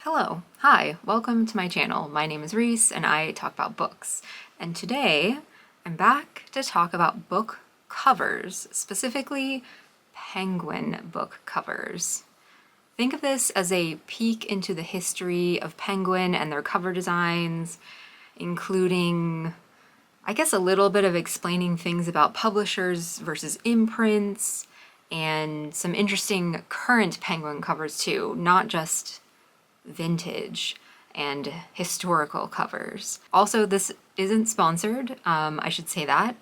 Hello, hi, welcome to my channel. My name is Reese and I talk about books. And today I'm back to talk about book covers, specifically Penguin book covers. Think of this as a peek into the history of Penguin and their cover designs, including, I guess, a little bit of explaining things about publishers versus imprints, and some interesting current Penguin covers too, not just vintage and historical covers. Also, this isn't sponsored, I should say that.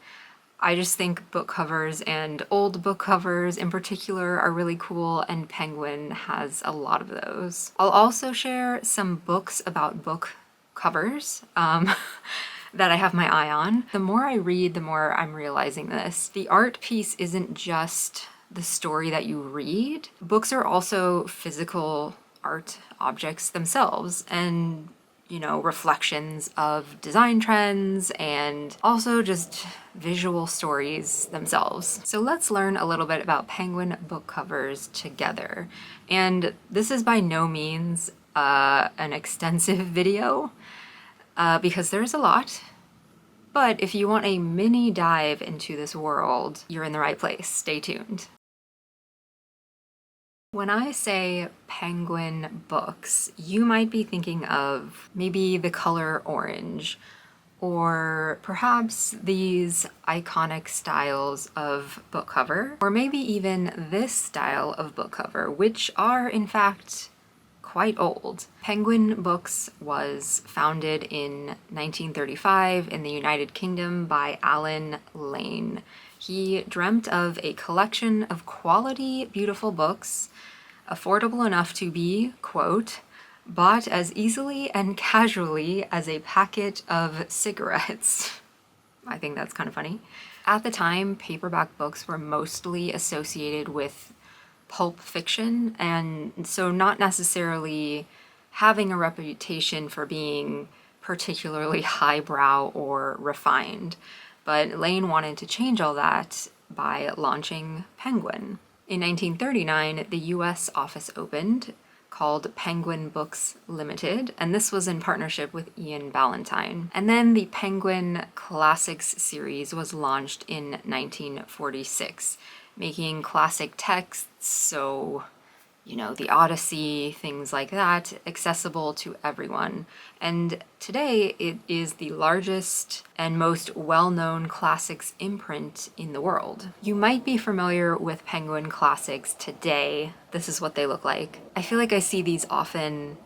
I just think book covers and old book covers in particular are really cool, and Penguin has a lot of those. I'll also share some books about book covers that I have my eye on. The more I read, the more I'm realizing this. The art piece isn't just the story that you read. Books are also physical art objects themselves, and reflections of design trends and also just visual stories themselves. So let's learn a little bit about Penguin book covers together. And this is by no means an extensive video because there's a lot. But if you want a mini dive into this world, you're in the right place. Stay tuned. When I say Penguin books, you might be thinking of maybe the color orange, or perhaps these iconic styles of book cover, or maybe even this style of book cover, which are in fact quite old. Penguin Books was founded in 1935 in the United Kingdom by Alan Lane. He dreamt of a collection of quality, beautiful books, affordable enough to be, quote, bought as easily and casually as a packet of cigarettes. I think that's kind of funny. At the time, paperback books were mostly associated with pulp fiction, and so not necessarily having a reputation for being particularly highbrow or refined. But Lane wanted to change all that by launching Penguin. In 1939, the US office opened, called Penguin Books Limited, and this was in partnership with Ian Ballantine. And then the Penguin Classics series was launched in 1946, making classic texts, so the Odyssey, things like that, accessible to everyone. And today it is the largest and most well-known classics imprint in the world. You might be familiar with Penguin Classics today. This is what they look like. I feel like I see these often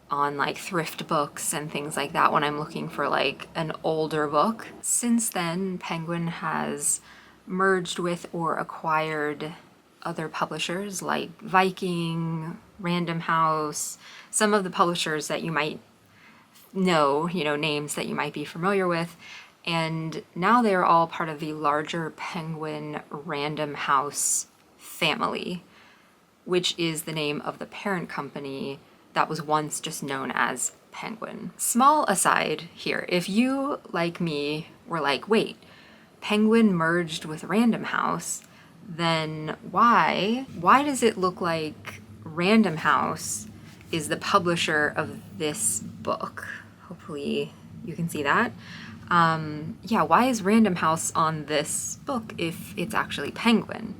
on like thrift books and things like that when I'm looking for like an older book. Since then, Penguin has merged with or acquired other publishers like Viking, Random House, some of the publishers that you might know, names that you might be familiar with. And now they are all part of the larger Penguin Random House family, which is the name of the parent company that was once just known as Penguin. Small aside here, if you, like me, were like, wait, Penguin merged with Random House, then why does it look like Random House is the publisher of this book? Hopefully you can see that. Yeah, why is Random House on this book if it's actually Penguin?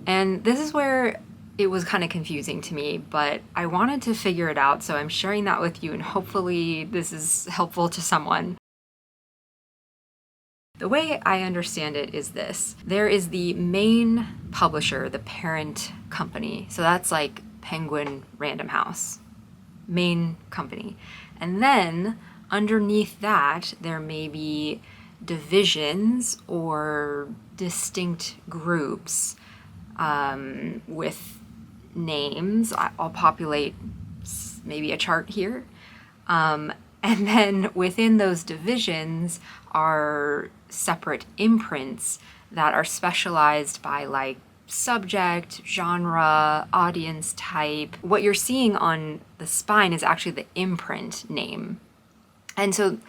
And this is where it was kind of confusing to me, but I wanted to figure it out, so I'm sharing that with you, and hopefully this is helpful to someone. The way I understand it is this. There is the main publisher, the parent company. So that's like Penguin Random House, main company. And then underneath that, there may be divisions or distinct groups with names. I'll populate maybe a chart here. And then within those divisions are separate imprints that are specialized by like subject, genre, audience type. What you're seeing on the spine is actually the imprint name. And so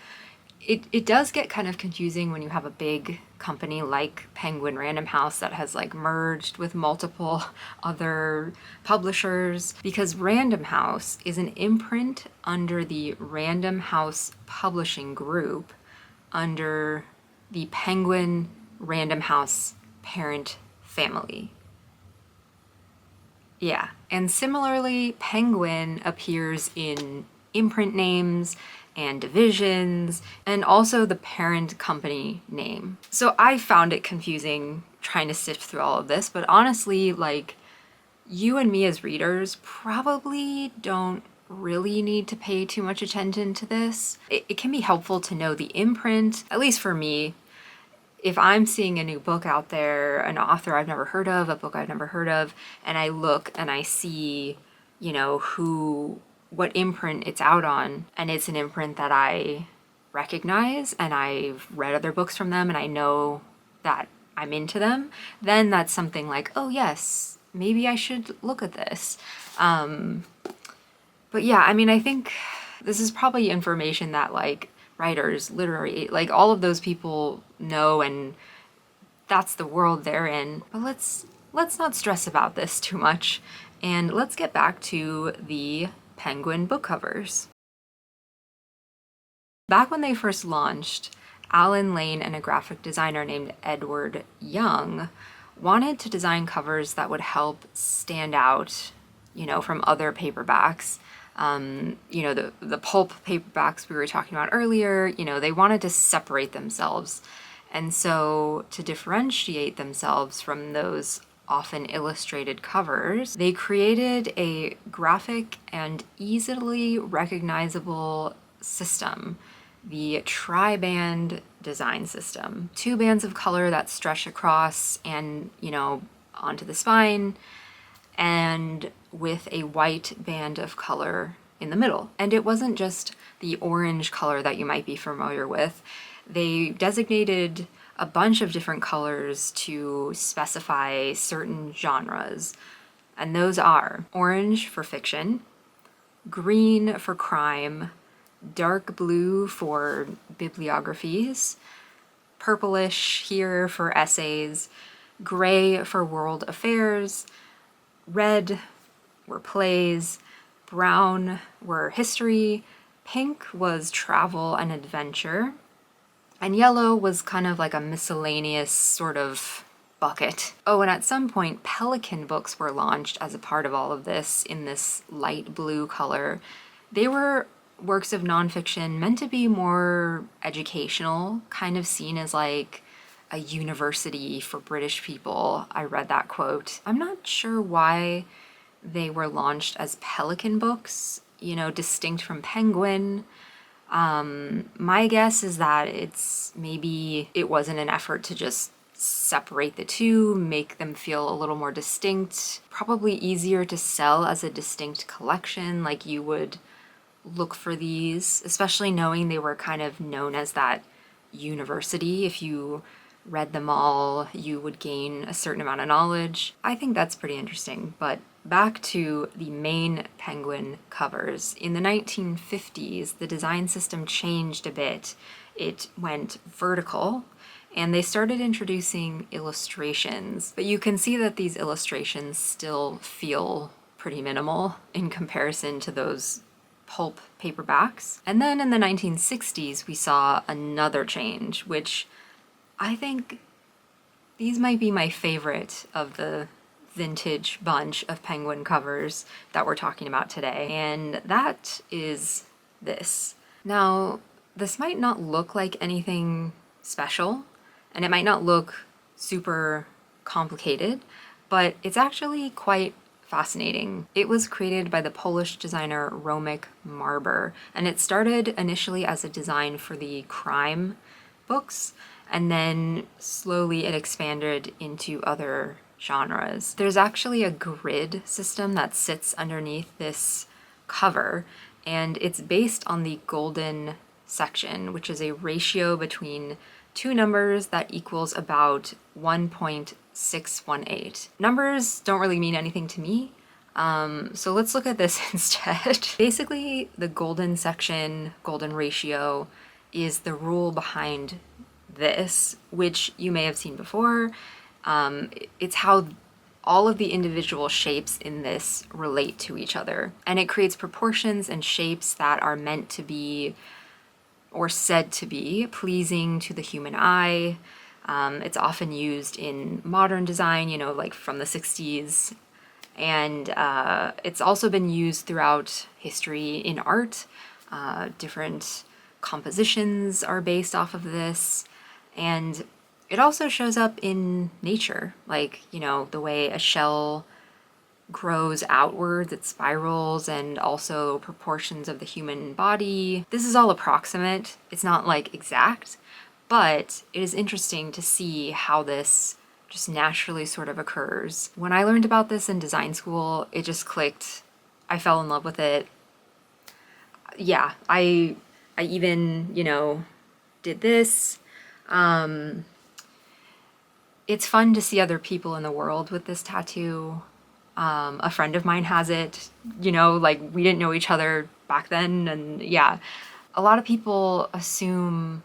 it does get kind of confusing when you have a big company like Penguin Random House that has like merged with multiple other publishers, because Random House is an imprint under the Random House Publishing Group under the Penguin Random House parent family. Yeah, and similarly, Penguin appears in imprint names and divisions, and also the parent company name. So I found it confusing trying to sift through all of this, but honestly, like, you and me as readers probably don't really need to pay too much attention to this. It can be helpful to know the imprint, at least for me. If I'm seeing a new book out there, an author I've never heard of, a book I've never heard of, and I look and I see, you know, what imprint it's out on, and it's an imprint that I recognize and I've read other books from them and I know that I'm into them, then that's something like, oh yes, maybe I should look at this. But yeah, I mean, I think this is probably information that like writers, literary, like all of those people know, and that's the world they're in. But let's not stress about this too much, and let's get back to the Penguin book covers. Back when they first launched, Alan Lane and a graphic designer named Edward Young wanted to design covers that would help stand out, you know, from other paperbacks. You know, the pulp paperbacks we were talking about earlier, you know, they wanted to separate themselves. And so to differentiate themselves from those often illustrated covers, they created a graphic and easily recognizable system, the tri-band design system. 2 bands of color that stretch across and, you know, onto the spine, and with a white band of color in the middle. And it wasn't just the orange color that you might be familiar with. They designated a bunch of different colors to specify certain genres. And those are orange for fiction, green for crime, dark blue for bibliographies, purplish here for essays, gray for world affairs, red were plays, brown were history, pink was travel and adventure, and yellow was kind of like a miscellaneous sort of bucket. Oh, and at some point, Pelican books were launched as a part of all of this in this light blue color. They were works of nonfiction meant to be more educational, kind of seen as like a university for British people. I read that quote. I'm not sure why they were launched as Pelican books, you know, distinct from Penguin. My guess is that maybe it wasn't an effort to just separate the two, make them feel a little more distinct, probably easier to sell as a distinct collection, like you would look for these, especially knowing they were kind of known as that university. If you read them all, you would gain a certain amount of knowledge. I think that's pretty interesting. But back to the main Penguin covers. In the 1950s, the design system changed a bit. It went vertical, and they started introducing illustrations. But you can see that these illustrations still feel pretty minimal in comparison to those pulp paperbacks. And then in the 1960s, we saw another change, which I think these might be my favorite of the vintage bunch of Penguin covers that we're talking about today, and that is this. Now, this might not look like anything special, and it might not look super complicated, but it's actually quite fascinating. It was created by the Polish designer Romek Marber, and it started initially as a design for the crime books, and then slowly it expanded into other genres. There's actually a grid system that sits underneath this cover, and it's based on the golden section, which is a ratio between two numbers that equals about 1.618. Numbers don't really mean anything to me, so let's look at this instead. Basically, the golden section, golden ratio, is the rule behind this, which you may have seen before. It's how all of the individual shapes in this relate to each other. And it creates proportions and shapes that are meant to be, or said to be, pleasing to the human eye. It's often used in modern design, you know, like from the 60s. And it's also been used throughout history in art. Different compositions are based off of this. And it also shows up in nature, like, you know, the way a shell grows outwards, it spirals, and also proportions of the human body. This is all approximate, it's not like exact, but it is interesting to see how this just naturally sort of occurs. When I learned about this in design school, it just clicked. I fell in love with it. Yeah, I even, you know, did this. It's fun to see other people in the world with this tattoo. A friend of mine has it, you know, like we didn't know each other back then. And yeah, a lot of people assume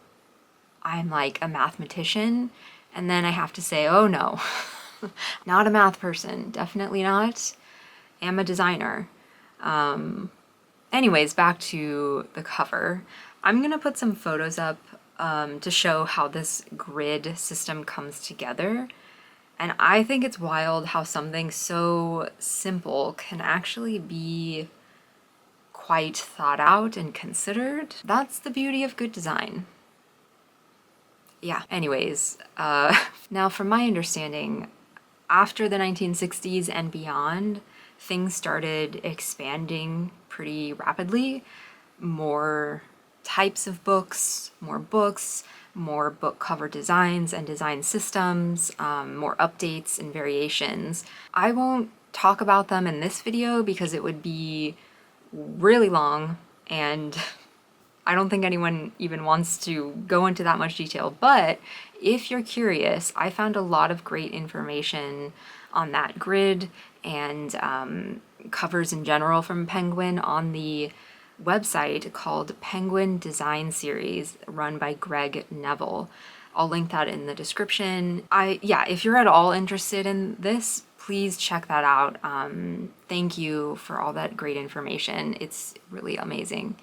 I'm like a mathematician. And then I have to say, oh no, not a math person, definitely not. I'm a designer. Anyways, back to the cover. I'm gonna put some photos up to show how this grid system comes together. And I think it's wild how something so simple can actually be quite thought out and considered. That's the beauty of good design. Yeah, anyways, now from my understanding, after the 1960s and beyond, things started expanding pretty rapidly. More types of books, more book cover designs and design systems, more updates and variations. I won't talk about them in this video because it would be really long and I don't think anyone even wants to go into that much detail, but if you're curious, I found a lot of great information on that grid and covers in general from Penguin on the website called Penguin Design Series, run by Greg Neville. I'll link that in the description. Yeah, if you're at all interested in this, please check that out. Thank you for all that great information. It's really amazing.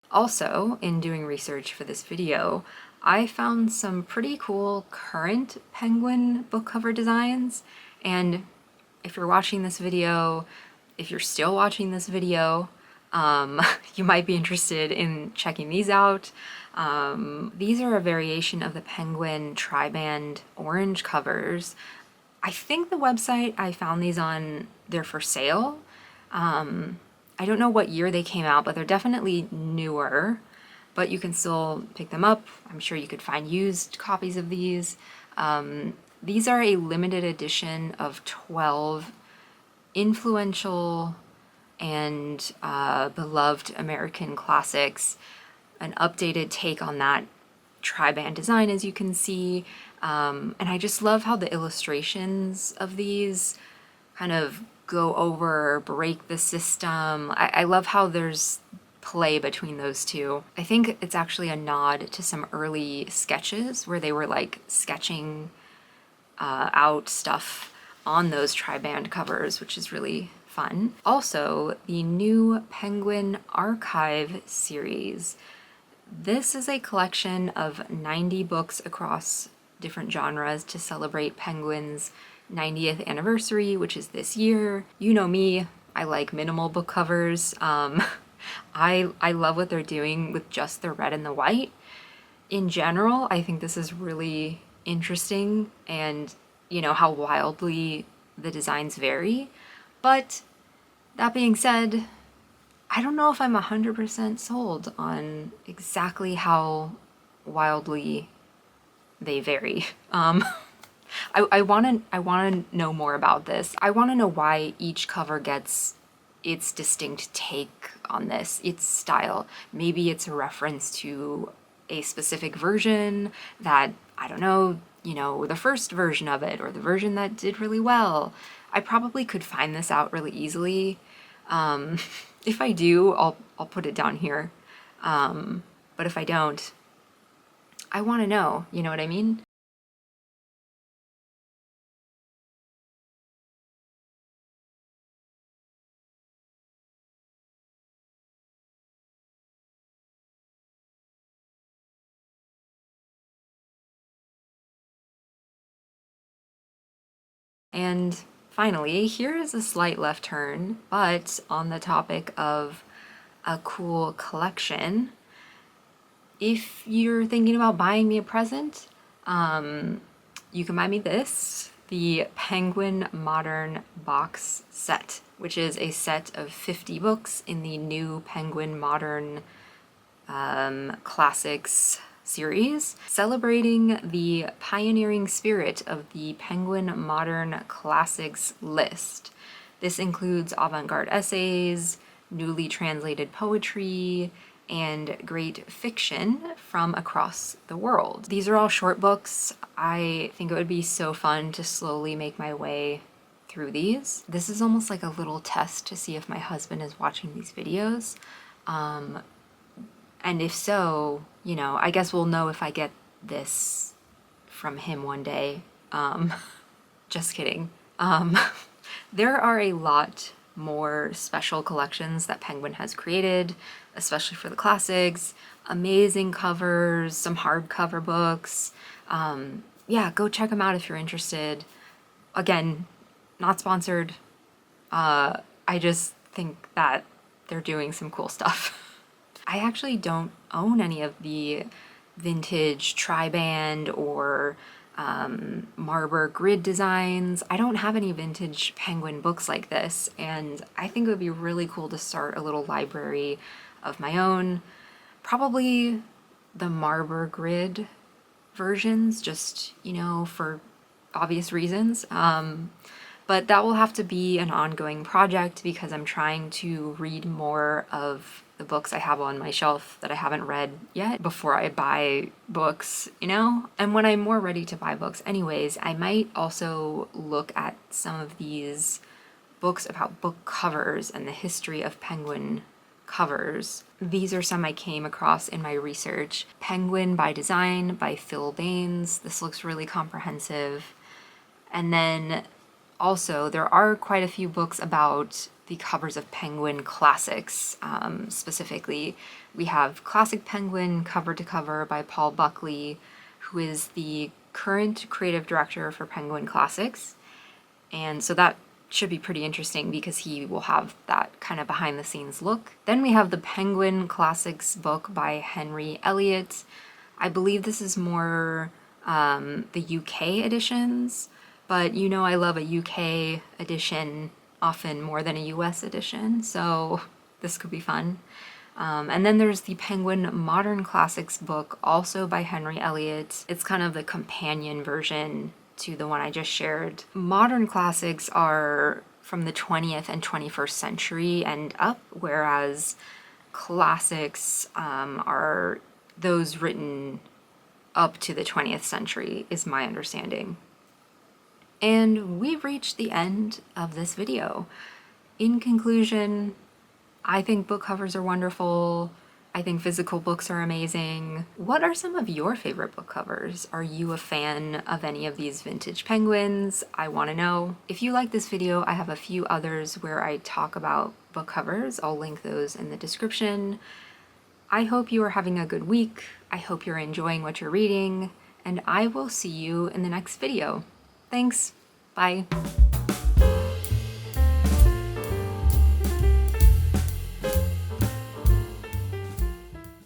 Also, in doing research for this video, I found some pretty cool current Penguin book cover designs. And if you're watching this video, if you're still watching this video, you might be interested in checking these out. These are a variation of the Penguin Triband orange covers. I think the website I found these on, they're for sale. I don't know what year they came out, but they're definitely newer, but you can still pick them up. I'm sure you could find used copies of these. These are a limited edition of 12 influential and beloved American classics, an updated take on that triband design, as you can see. And I just love how the illustrations of these kind of go over, break the system. I love how there's play between those two. I think it's actually a nod to some early sketches where they were like sketching out stuff on those triband covers, which is really fun. Also, the new Penguin Archive series. This is a collection of 90 books across different genres to celebrate Penguin's 90th anniversary, which is this year. You know me, I like minimal book covers. I love what they're doing with just the red and the white. In general, I think this is really interesting, and you know how wildly the designs vary. But that being said, I don't know if I'm 100% sold on exactly how wildly they vary. I want to know more about this. I want to know why each cover gets its distinct take on this, its style. Maybe it's a reference to a specific version that, I don't know, you know, the first version of it or the version that did really well. I probably could find this out really easily. If I do, I'll put it down here. But if I don't, I want to know, you know what I mean? And finally, here is a slight left turn, but on the topic of a cool collection, if you're thinking about buying me a present, you can buy me this, the Penguin Modern Box Set, which is a set of 50 books in the new Penguin Modern Classics series, celebrating the pioneering spirit of the Penguin Modern Classics list. This includes avant-garde essays, newly translated poetry, and great fiction from across the world. These are all short books. I think it would be so fun to slowly make my way through these. This is almost like a little test to see if my husband is watching these videos. And if so, you know, I guess we'll know if I get this from him one day. Just kidding. There are a lot more special collections that Penguin has created, especially for the classics. Amazing covers, some hardcover books. Yeah, go check them out if you're interested. Again, not sponsored. I just think that they're doing some cool stuff. I actually don't own any of the vintage Triband or Marber grid designs. I don't have any vintage Penguin books like this, and I think it would be really cool to start a little library of my own. Probably the Marber grid versions, just, you know, for obvious reasons. But that will have to be an ongoing project because I'm trying to read more of the books I have on my shelf that I haven't read yet before I buy books, you know? And when I'm more ready to buy books anyways, I might also look at some of these books about book covers and the history of Penguin covers. These are some I came across in my research. Penguin by Design by Phil Baines. This looks really comprehensive. And then also, there are quite a few books about the covers of Penguin classics. Specifically, we have Classic Penguin cover to cover by Paul Buckley, who is the current creative director for Penguin Classics. And so that should be pretty interesting because he will have that kind of behind the scenes look. Then we have the Penguin Classics book by Henry Elliott. I believe this is more the UK editions. But you know I love a UK edition often more than a US edition, so this could be fun. And then there's the Penguin Modern Classics book, also by Henry Elliott. It's kind of the companion version to the one I just shared. Modern classics are from the 20th and 21st century and up, whereas classics are those written up to the 20th century, is my understanding. And we've reached the end of this video. In conclusion, I think book covers are wonderful. I think physical books are amazing. What are some of your favorite book covers? Are you a fan of any of these vintage penguins? I want to know. If you like this video, I have a few others where I talk about book covers. I'll link those in the description. I hope you are having a good week. I hope you're enjoying what you're reading, and I will see you in the next video. Thanks. Bye.